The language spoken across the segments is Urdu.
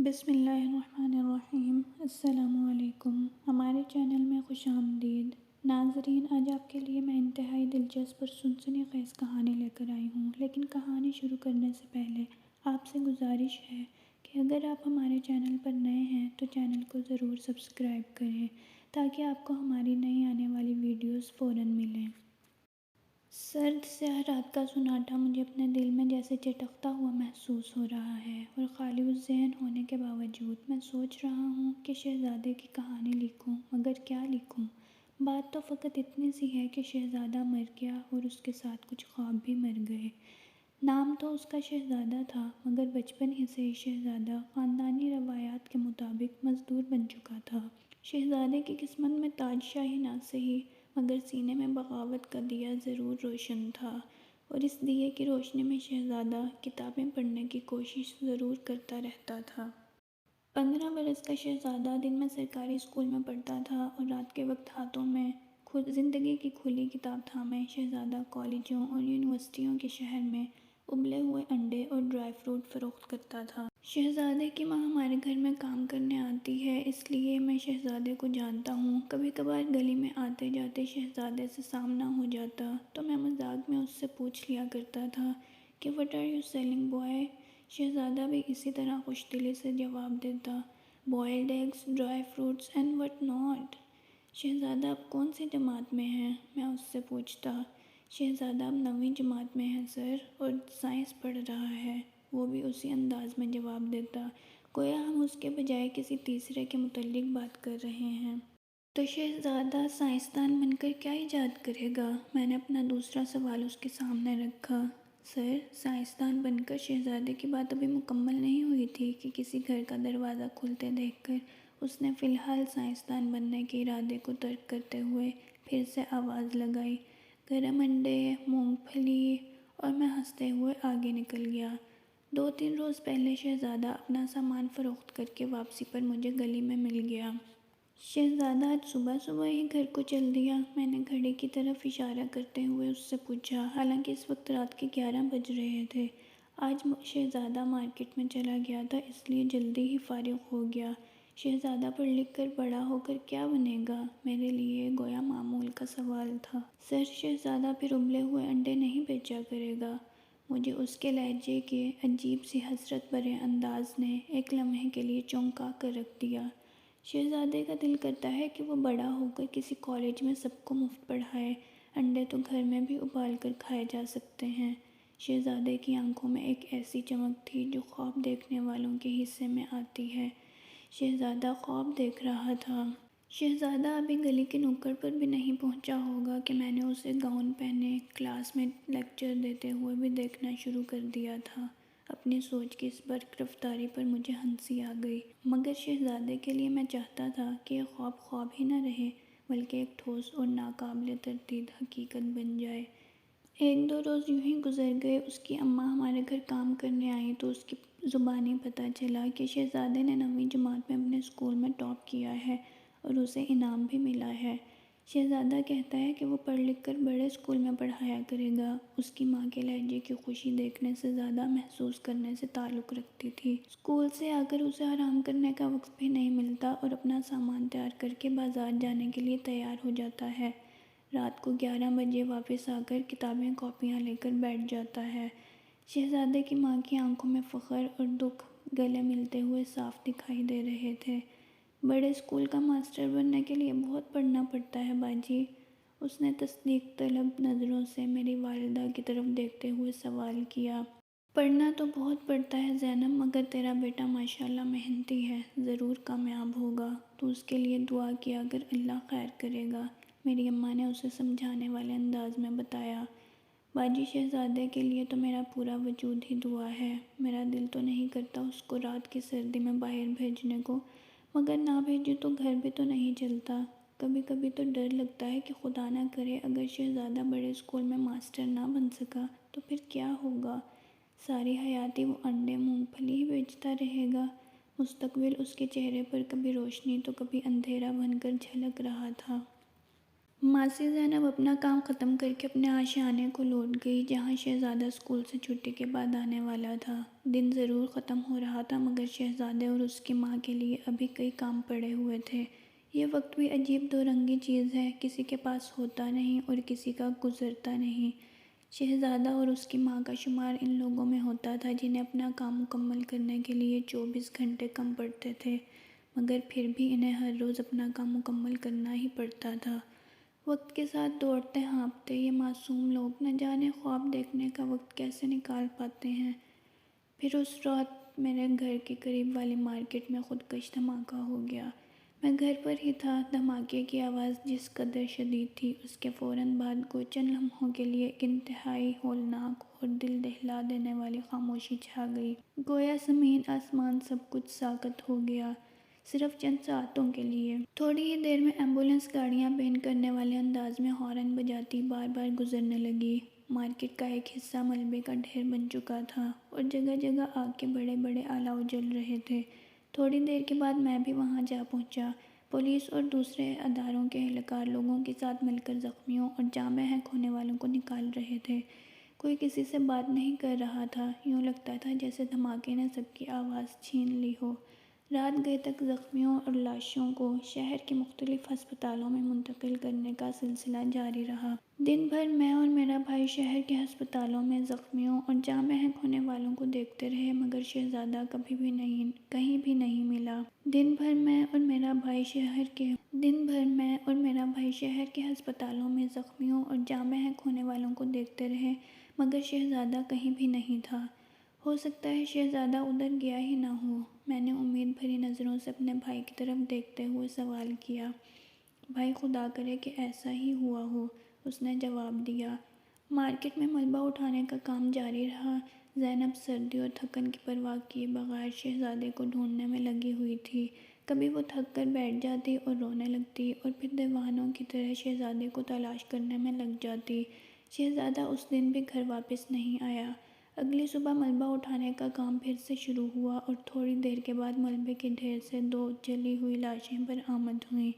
بسم اللہ الرحمن الرحیم۔ السلام علیکم، ہمارے چینل میں خوش آمدید۔ ناظرین، آج آپ کے لیے میں انتہائی دلچسپ اور سنسنی خیز کہانی لے کر آئی ہوں، لیکن کہانی شروع کرنے سے پہلے آپ سے گزارش ہے کہ اگر آپ ہمارے چینل پر نئے ہیں تو چینل کو ضرور سبسکرائب کریں تاکہ آپ کو ہماری نئی آنے والی ویڈیوز فوراً ملیں۔ سرد سیاہ رات کا سناٹا مجھے اپنے دل میں جیسے چٹکتا ہوا محسوس ہو رہا ہے، اور خالی ذہن ہونے کے باوجود میں سوچ رہا ہوں کہ شہزادے کی کہانی لکھوں، مگر کیا لکھوں؟ بات تو فقط اتنی سی ہے کہ شہزادہ مر گیا اور اس کے ساتھ کچھ خواب بھی مر گئے۔ نام تو اس کا شہزادہ تھا، مگر بچپن ہی سے شہزادہ خاندانی روایات کے مطابق مزدور بن چکا تھا۔ شہزادے کی قسمت میں تاج شاہی نہ سہی، مگر سینے میں بغاوت کا دیا ضرور روشن تھا، اور اس دیے کی روشنی میں شہزادہ کتابیں پڑھنے کی کوشش ضرور کرتا رہتا تھا۔ 15 برس کا شہزادہ دن میں سرکاری اسکول میں پڑھتا تھا، اور رات کے وقت ہاتھوں میں زندگی کی کھلی کتاب تھامے شہزادہ کالجوں اور یونیورسٹیوں کے شہر میں ابلے ہوئے انڈے اور ڈرائی فروٹ فروخت کرتا تھا۔ شہزادے کی ماں ہمارے گھر میں کام کرنے آتی ہے، اس لیے میں شہزادے کو جانتا ہوں۔ کبھی کبھار گلی میں آتے جاتے شہزادے سے سامنا ہو جاتا تو میں مذاق میں اس سے پوچھ لیا کرتا تھا کہ "What are you selling, boy?" شہزادہ بھی اسی طرح خوش دلی سے جواب دیتا، "Boiled eggs, dry fruits and what not." شہزادہ اب کون سی جماعت میں ہے؟ میں اس سے پوچھتا۔ شہزادہ اب 9ویں جماعت میں ہے سر، اور سائنس پڑھ رہا ہے، وہ بھی اسی انداز میں جواب دیتا، گویا ہم اس کے بجائے کسی تیسرے کے متعلق بات کر رہے ہیں۔ تو شہزادہ سائنسدان بن کر کیا ایجاد کرے گا؟ میں نے اپنا دوسرا سوال اس کے سامنے رکھا۔ سر، سائنسدان بن کر شہزادے کی بات ابھی مکمل نہیں ہوئی تھی کہ کسی گھر کا دروازہ کھلتے دیکھ کر اس نے فی الحال سائنسدان بننے کے ارادے کو ترک کرتے ہوئے پھر سے آواز لگائی، "گرم انڈے، مونگ پھلی"، اور میں ہنستے ہوئے آگے نکل گیا۔ 2-3 روز پہلے شہزادہ اپنا سامان فروخت کر کے واپسی پر مجھے گلی میں مل گیا۔ "شہزادہ آج صبح صبح ہی گھر کو چل دیا؟" میں نے گھڑی کی طرف اشارہ کرتے ہوئے اس سے پوچھا، حالانکہ اس وقت رات کے 11 بج رہے تھے۔ آج شہزادہ مارکیٹ میں چلا گیا تھا، اس لیے جلدی ہی فارغ ہو گیا۔ شہزادہ پڑھ لکھ کر بڑا ہو کر کیا بنے گا؟ میرے لیے گویا معمول کا سوال تھا۔ سر، شہزادہ پھر ابلے ہوئے انڈے نہیں بیچا کرے گا؟ مجھے اس کے لہجے کے عجیب سی حسرت بھرے انداز نے ایک لمحے کے لیے چونکا کر رکھ دیا۔ شہزادے کا دل کرتا ہے کہ وہ بڑا ہو کر کسی کالج میں سب کو مفت پڑھائے، انڈے تو گھر میں بھی ابال کر کھائے جا سکتے ہیں۔ شہزادے کی آنکھوں میں ایک ایسی چمک تھی جو خواب دیکھنے والوں کے حصے میں آتی ہے۔ شہزادہ خواب دیکھ رہا تھا۔ شہزادہ ابھی گلی کے نکڑ پر بھی نہیں پہنچا ہوگا کہ میں نے اسے گاؤن پہنے کلاس میں لیکچر دیتے ہوئے بھی دیکھنا شروع کر دیا تھا۔ اپنی سوچ کی اس برق رفتاری پر مجھے ہنسی آ گئی، مگر شہزادے کے لیے میں چاہتا تھا کہ یہ خواب خواب ہی نہ رہے، بلکہ ایک ٹھوس اور ناقابل تردید حقیقت بن جائے۔ 1-2 روز یوں ہی گزر گئے۔ اس کی اماں ہمارے گھر کام کرنے آئیں تو اس کی زبانی پتہ چلا کہ شہزادے نے 9ویں جماعت میں اپنے اسکول میں ٹاپ کیا ہے اور اسے انعام بھی ملا ہے۔ شہزادہ کہتا ہے کہ وہ پڑھ لکھ کر بڑے اسکول میں پڑھایا کرے گا۔ اس کی ماں کے لہجے کی خوشی دیکھنے سے زیادہ محسوس کرنے سے تعلق رکھتی تھی۔ اسکول سے آ کر اسے آرام کرنے کا وقت بھی نہیں ملتا اور اپنا سامان تیار کر کے بازار جانے کے لیے تیار ہو جاتا ہے۔ رات کو 11 بجے واپس آ کر کتابیں کاپیاں لے کر بیٹھ جاتا ہے۔ شہزادے کی ماں کی آنکھوں میں فخر اور دکھ گلے ملتے ہوئے صاف دکھائی دے رہے تھے۔ "بڑے اسکول کا ماسٹر بننے کے لیے بہت پڑھنا پڑتا ہے باجی؟" اس نے تصدیق طلب نظروں سے میری والدہ کی طرف دیکھتے ہوئے سوال کیا۔ "پڑھنا تو بہت پڑتا ہے زینب، مگر تیرا بیٹا ماشاءاللہ محنتی ہے، ضرور کامیاب ہوگا۔ تو اس کے لیے دعا کیا کر، اللہ خیر کرے گا"، میری اماں نے اسے سمجھانے والے انداز میں بتایا۔ "باجی، شہزادے کے لیے تو میرا پورا وجود ہی دعا ہے۔ میرا دل تو نہیں کرتا اس کو رات کی سردی میں باہر بھیجنے کو، مگر نہ بھیجوں تو گھر بھی تو نہیں چلتا۔ کبھی کبھی تو ڈر لگتا ہے کہ خدا نہ کرے اگر شہزادہ بڑے اسکول میں ماسٹر نہ بن سکا تو پھر کیا ہوگا؟ ساری حیاتی وہ انڈے مونگ پھلی ہی بیچتا رہے گا۔ مستقبل اس کے چہرے پر کبھی روشنی تو کبھی اندھیرا بن کر جھلک رہا تھا۔ ماسی زینب اپنا کام ختم کر کے اپنے آشیانے کو لوٹ گئی جہاں شہزادہ اسکول سے چھٹی کے بعد آنے والا تھا۔ دن ضرور ختم ہو رہا تھا مگر شہزادے اور اس کی ماں کے لیے ابھی کئی کام پڑے ہوئے تھے۔ یہ وقت بھی عجیب دو رنگی چیز ہے، کسی کے پاس ہوتا نہیں اور کسی کا گزرتا نہیں۔ شہزادہ اور اس کی ماں کا شمار ان لوگوں میں ہوتا تھا جنہیں اپنا کام مکمل کرنے کے لیے 24 گھنٹے کم پڑتے تھے، مگر پھر بھی انہیں ہر روز اپنا کام مکمل کرنا ہی پڑتا تھا۔ وقت کے ساتھ دوڑتے ہانپتے یہ معصوم لوگ نہ جانے خواب دیکھنے کا وقت کیسے نکال پاتے ہیں۔ پھر اس رات میرے گھر کے قریب والی مارکیٹ میں خودکش دھماکہ ہو گیا۔ میں گھر پر ہی تھا۔ دھماکے کی آواز جس قدر شدید تھی، اس کے فوراً بعد کو چند لمحوں کے لیے ایک انتہائی ہولناک اور دل دہلا دینے والی خاموشی چھا گئی۔ گویا زمین آسمان سب کچھ ساکت ہو گیا، صرف چند ساعتوں کے لیے۔ تھوڑی ہی دیر میں ایمبولینس گاڑیاں بین کرنے والے انداز میں ہارن بجاتی بار بار گزرنے لگی۔ مارکیٹ کا ایک حصہ ملبے کا ڈھیر بن چکا تھا اور جگہ جگہ آگ کے بڑے بڑے الاؤ جل رہے تھے۔ تھوڑی دیر کے بعد میں بھی وہاں جا پہنچا۔ پولیس اور دوسرے اداروں کے اہلکار لوگوں کے ساتھ مل کر زخمیوں اور جاں بحق ہونے والوں کو نکال رہے تھے۔ کوئی کسی سے بات نہیں کر رہا تھا، یوں لگتا تھا جیسے دھماکے نے سب کی آواز چھین لی ہو۔ رات گئے تک زخمیوں اور لاشوں کو شہر کے مختلف ہسپتالوں میں منتقل کرنے کا سلسلہ جاری رہا۔ دن بھر میں اور میرا بھائی شہر کے ہسپتالوں میں زخمیوں اور جاں بحق ہونے والوں کو دیکھتے رہے مگر شہزادہ کہیں بھی نہیں ملا۔ دن بھر میں اور میرا بھائی شہر کے ہسپتالوں میں زخمیوں اور جاں بحق ہونے والوں کو دیکھتے رہے مگر شہزادہ کہیں بھی نہیں تھا۔ ہو سکتا ہے شہزادہ ادھر گیا ہی نہ ہو، میں نے امید بھری نظروں سے اپنے بھائی کی طرف دیکھتے ہوئے سوال کیا۔ بھائی خدا کرے کہ ایسا ہی ہوا ہو، اس نے جواب دیا۔ مارکیٹ میں ملبہ اٹھانے کا کام جاری رہا۔ زینب سردی اور تھکن کی پرواہ کیے بغیر شہزادے کو ڈھونڈنے میں لگی ہوئی تھی۔ کبھی وہ تھک کر بیٹھ جاتی اور رونے لگتی اور پھر دیوانوں کی طرح شہزادے کو تلاش کرنے میں لگ جاتی۔ شہزادہ اس دن بھی گھر واپس نہیں آیا۔ اگلی صبح ملبہ اٹھانے کا کام پھر سے شروع ہوا اور تھوڑی دیر کے بعد ملبے کے ڈھیر سے 2 جلی ہوئی لاشیں برآمد ہوئیں۔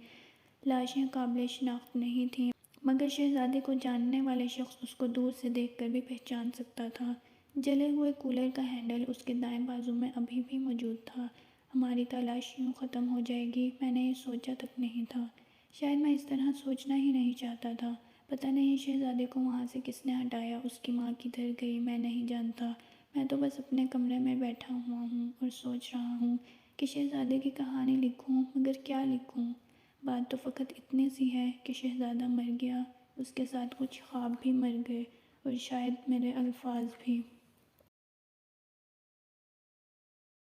لاشیں قابل شناخت نہیں تھیں مگر شہزادے کو جاننے والے شخص اس کو دور سے دیکھ کر بھی پہچان سکتا تھا۔ جلے ہوئے کولر کا ہینڈل اس کے دائیں بازو میں ابھی بھی موجود تھا۔ ہماری تلاش یوں ختم ہو جائے گی، میں نے یہ سوچا تک نہیں تھا۔ شاید میں اس طرح سوچنا ہی نہیں چاہتا تھا۔ پتہ نہیں شہزادے کو وہاں سے کس نے ہٹایا، اس کی ماں کدھر گئی، میں نہیں جانتا۔ میں تو بس اپنے کمرے میں بیٹھا ہوا ہوں اور سوچ رہا ہوں کہ شہزادے کی کہانی لکھوں مگر کیا لکھوں۔ بات تو فقط اتنی سی ہے کہ شہزادہ مر گیا، اس کے ساتھ کچھ خواب بھی مر گئے اور شاید میرے الفاظ بھی۔